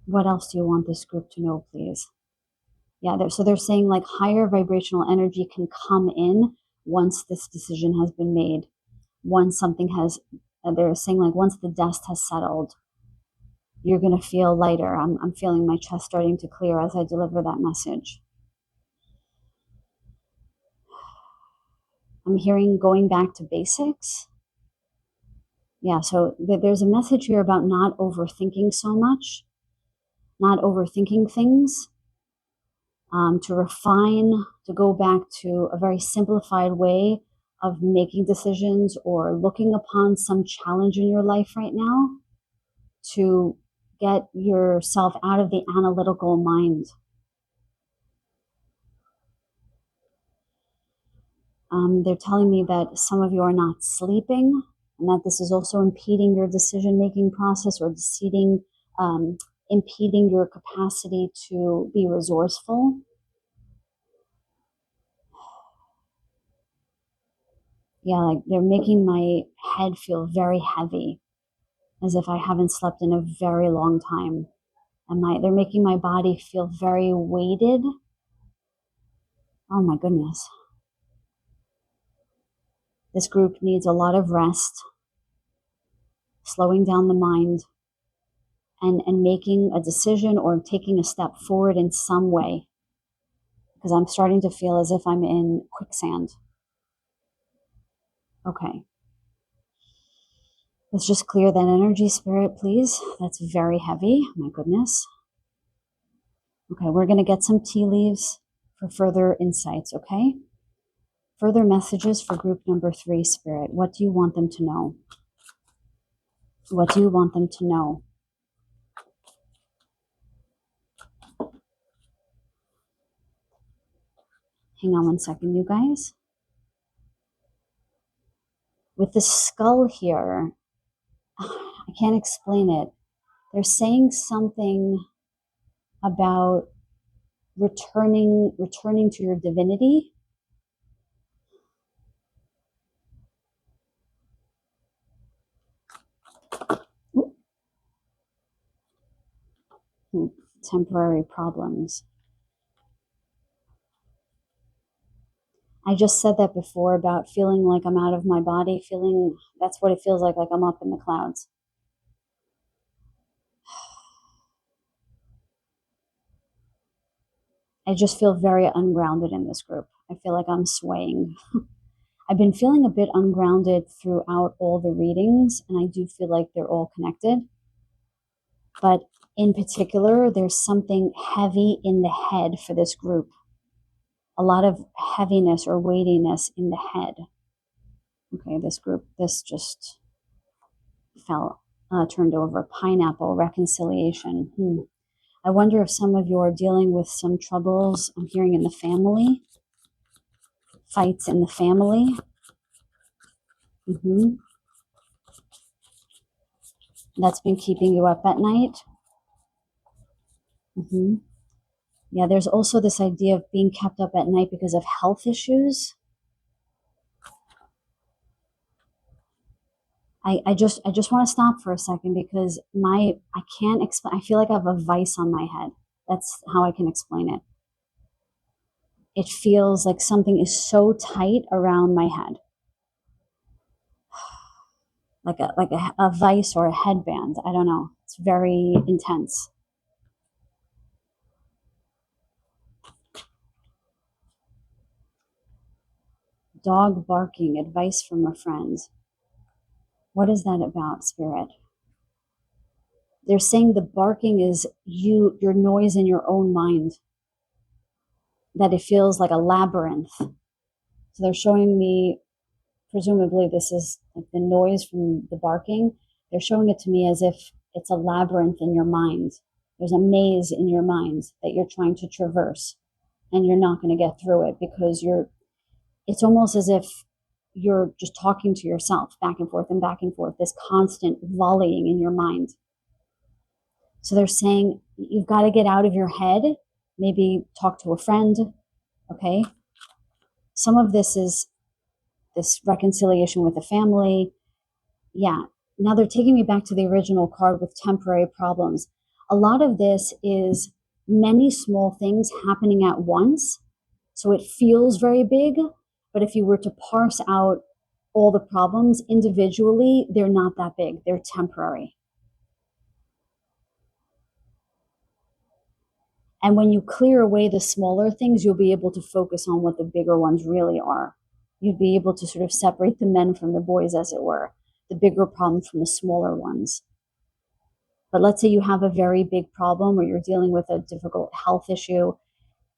What else do you want this group to know, please? Yeah, so they're saying like higher vibrational energy can come in once this decision has been made. Once something has, they're saying like once the dust has settled, you're going to feel lighter. I'm feeling my chest starting to clear as I deliver that message. I'm hearing going back to basics. Yeah, so there's a message here about not overthinking so much, not overthinking things, to refine, to go back to a very simplified way of making decisions or looking upon some challenge in your life right now, to get yourself out of the analytical mind. They're telling me that some of you are not sleeping, and that this is also impeding your decision-making process, or impeding your capacity to be resourceful. Yeah, like they're making my head feel very heavy, as if I haven't slept in a very long time. And they're making my body feel very weighted. Oh my goodness. This group needs a lot of rest, slowing down the mind, and making a decision or taking a step forward in some way. Because I'm starting to feel as if I'm in quicksand. Okay. Let's just clear that energy, Spirit, please. That's very heavy. My goodness. Okay, we're going to get some tea leaves for further insights, okay? Further messages for group number 3, Spirit. What do you want them to know? What do you want them to know? Hang on one second, you guys. With the skull here, I can't explain it. They're saying something about returning to your divinity. Temporary problems. I just said that before about feeling like I'm out of my body, that's what it feels like I'm up in the clouds. I just feel very ungrounded in this group. I feel like I'm swaying. I've been feeling a bit ungrounded throughout all the readings, and I do feel like they're all connected. But in particular, there's something heavy in the head for this group. A lot of heaviness or weightiness in the head. Okay, this just turned over. Pineapple, reconciliation. I wonder if some of you are dealing with some troubles I'm hearing in the family. Fights in the family. That's been keeping you up at night. Yeah, there's also this idea of being kept up at night because of health issues. I just want to stop for a second, because I can't explain. I feel like I have a vice on my head. That's how I can explain it. It feels like something is so tight around my head, like a vice or a headband. I don't know. It's very intense. Dog barking, advice from a friend. What is that about, Spirit? They're saying the barking is your noise in your own mind, that it feels like a labyrinth. So they're showing me, presumably this is like the noise from the barking. They're showing it to me as if it's a labyrinth in your mind. There's a maze in your mind that you're trying to traverse, and you're not going to get through it because it's almost as if you're just talking to yourself back and forth, this constant volleying in your mind. So they're saying you've got to get out of your head, maybe talk to a friend, okay? Some of this is this reconciliation with the family. Yeah, now they're taking me back to the original card with temporary problems. A lot of this is many small things happening at once. So it feels very big, but if you were to parse out all the problems individually, they're not that big. They're temporary. And when you clear away the smaller things, you'll be able to focus on what the bigger ones really are. You'd be able to sort of separate the men from the boys, as it were, the bigger problems from the smaller ones. But let's say you have a very big problem or you're dealing with a difficult health issue.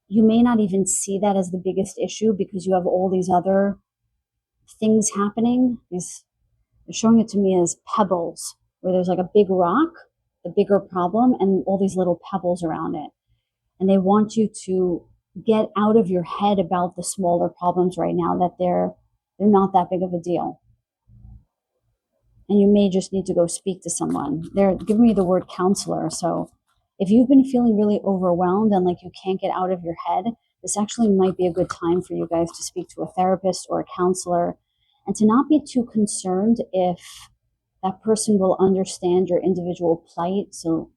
You may not even see that as the biggest issue because you have all these other things happening. They're showing it to me as pebbles, where there's like a big rock, the bigger problem, and all these little pebbles around it. And they want you to get out of your head about the smaller problems right now, that they're not that big of a deal. And you may just need to go speak to someone. They're giving me the word counselor. So if you've been feeling really overwhelmed and like you can't get out of your head, this actually might be a good time for you guys to speak to a therapist or a counselor, and to not be too concerned if that person will understand your individual plight. So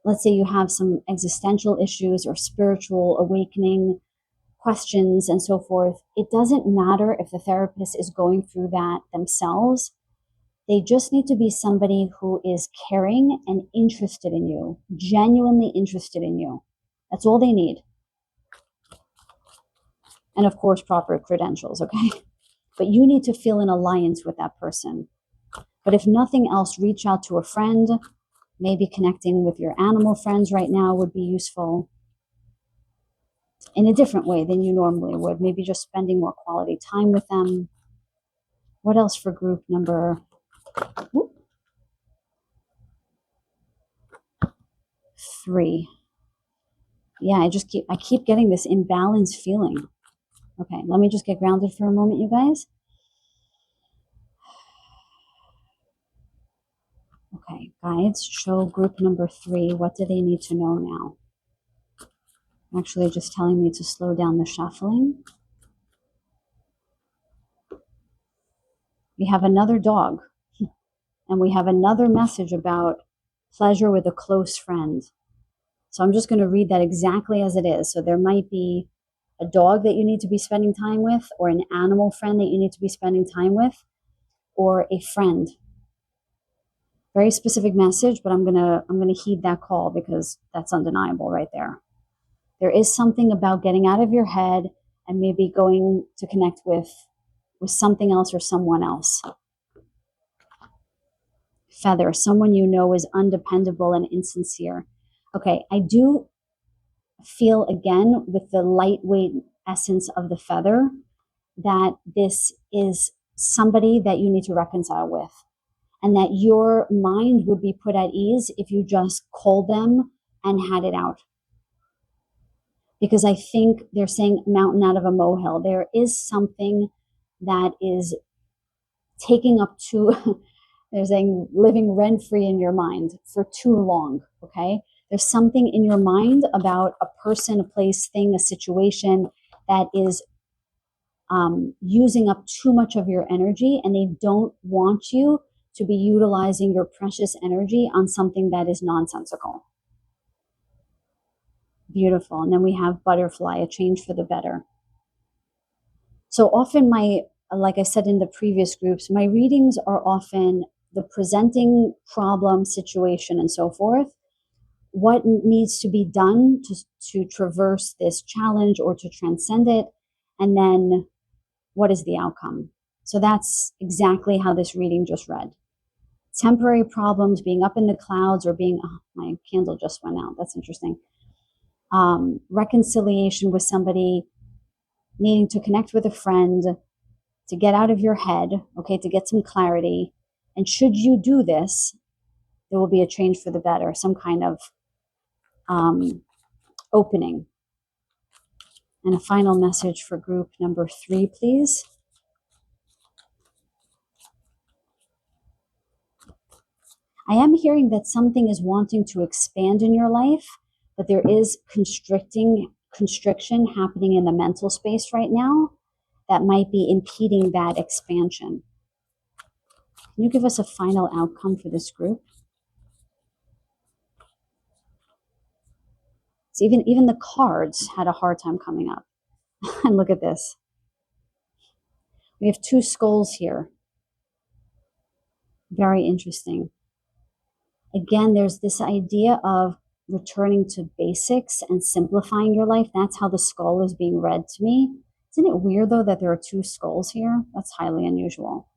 let's say you have some existential issues or spiritual awakening questions and so forth. It doesn't matter if the therapist is going through that themselves. They just need to be somebody who is caring and interested in you, genuinely interested in you. That's all they need. And of course, proper credentials, okay? But you need to feel an alliance with that person. But if nothing else, reach out to a friend. Maybe connecting with your animal friends right now would be useful in a different way than you normally would. Maybe just spending more quality time with them. What else for group number 3? Yeah, I keep getting this imbalanced feeling. Okay, let me just get grounded for a moment, you guys. Okay, guides, show group number 3. What do they need to know now? Actually, just telling me to slow down the shuffling. We have another dog, and we have another message about pleasure with a close friend. So I'm just going to read that exactly as it is. So there might be a dog that you need to be spending time with, or an animal friend that you need to be spending time with, or a friend. Very specific message, but I'm gonna heed that call because that's undeniable right there. There is something about getting out of your head and maybe going to connect with something else or someone else. Feather, someone you know is undependable and insincere. Okay, I do feel again with the lightweight essence of the feather that this is somebody that you need to reconcile with, and that your mind would be put at ease if you just called them and had it out. Because I think they're saying mountain out of a molehill. There is something that is taking up too, they're saying living rent-free in your mind for too long, okay? There's something in your mind about a person, a place, thing, a situation that is using up too much of your energy, and they don't want you to be utilizing your precious energy on something that is nonsensical. Beautiful. And then we have butterfly, a change for the better. So often like I said in the previous groups, my readings are often the presenting problem, situation, and so forth. What needs to be done to traverse this challenge or to transcend it, and then what is the outcome? So that's exactly how this reading just read. Temporary problems, being up in the clouds, or being, oh, my candle just went out. That's interesting. Reconciliation with somebody, needing to connect with a friend, to get out of your head, okay, to get some clarity. And should you do this, there will be a change for the better, some kind of opening. And a final message for group number 3, please. I am hearing that something is wanting to expand in your life, but there is constriction happening in the mental space right now that might be impeding that expansion. Can you give us a final outcome for this group? So even the cards had a hard time coming up. And look at this. We have 2 skulls here. Very interesting. Again, there's this idea of returning to basics and simplifying your life. That's how the skull is being read to me. Isn't it weird, though, that there are 2 skulls here? That's highly unusual.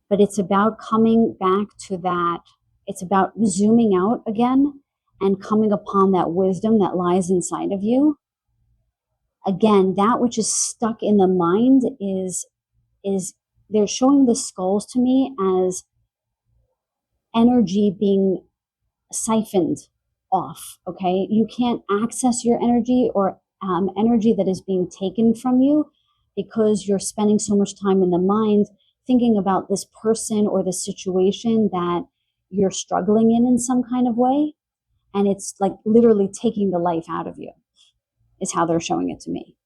But it's about coming back to that. It's about zooming out again and coming upon that wisdom that lies inside of you. Again, that which is stuck in the mind is they're showing the skulls to me as energy being siphoned off, okay? You can't access your energy or energy that is being taken from you because you're spending so much time in the mind thinking about this person or this situation that you're struggling in some kind of way. And it's like literally taking the life out of you, is how they're showing it to me.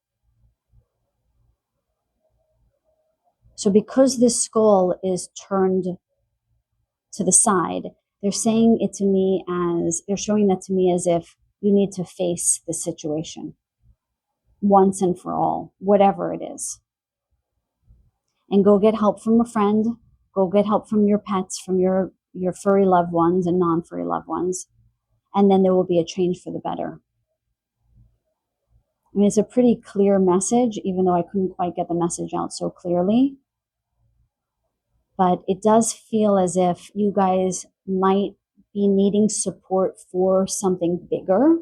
So because this skull is turned to the side, they're saying it to me as, they're showing that to me as if you need to face the situation once and for all, whatever it is. And go get help from a friend, go get help from your pets, from your furry loved ones and non-furry loved ones. And then there will be a change for the better. I mean, it's a pretty clear message, even though I couldn't quite get the message out so clearly. But it does feel as if you guys might be needing support for something bigger.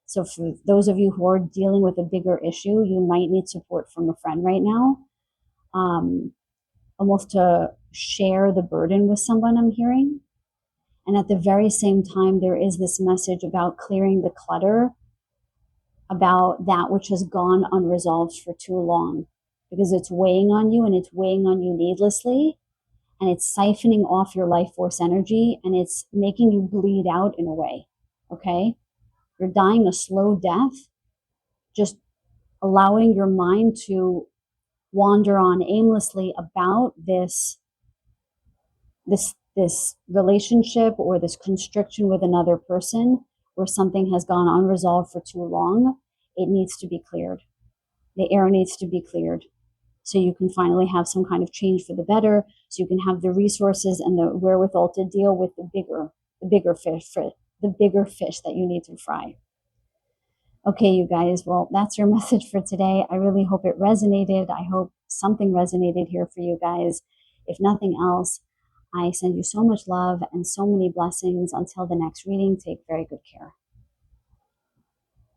So for those of you who are dealing with a bigger issue, you might need support from a friend right now. Almost to share the burden with someone, I'm hearing. And at the very same time, there is this message about clearing the clutter, about that which has gone unresolved for too long, because it's weighing on you and it's weighing on you needlessly, and it's siphoning off your life force energy, and it's making you bleed out in a way, okay? You're dying a slow death, just allowing your mind to wander on aimlessly about this relationship or this constriction with another person where something has gone unresolved for too long. It needs to be cleared. The air needs to be cleared so you can finally have some kind of change for the better, so you can have the resources and the wherewithal to deal with the bigger fish that you need to fry. Okay, you guys, well, that's your message for today. I really hope it resonated. I hope something resonated here for you guys. If nothing else, I send you so much love and so many blessings. Until the next reading, take very good care.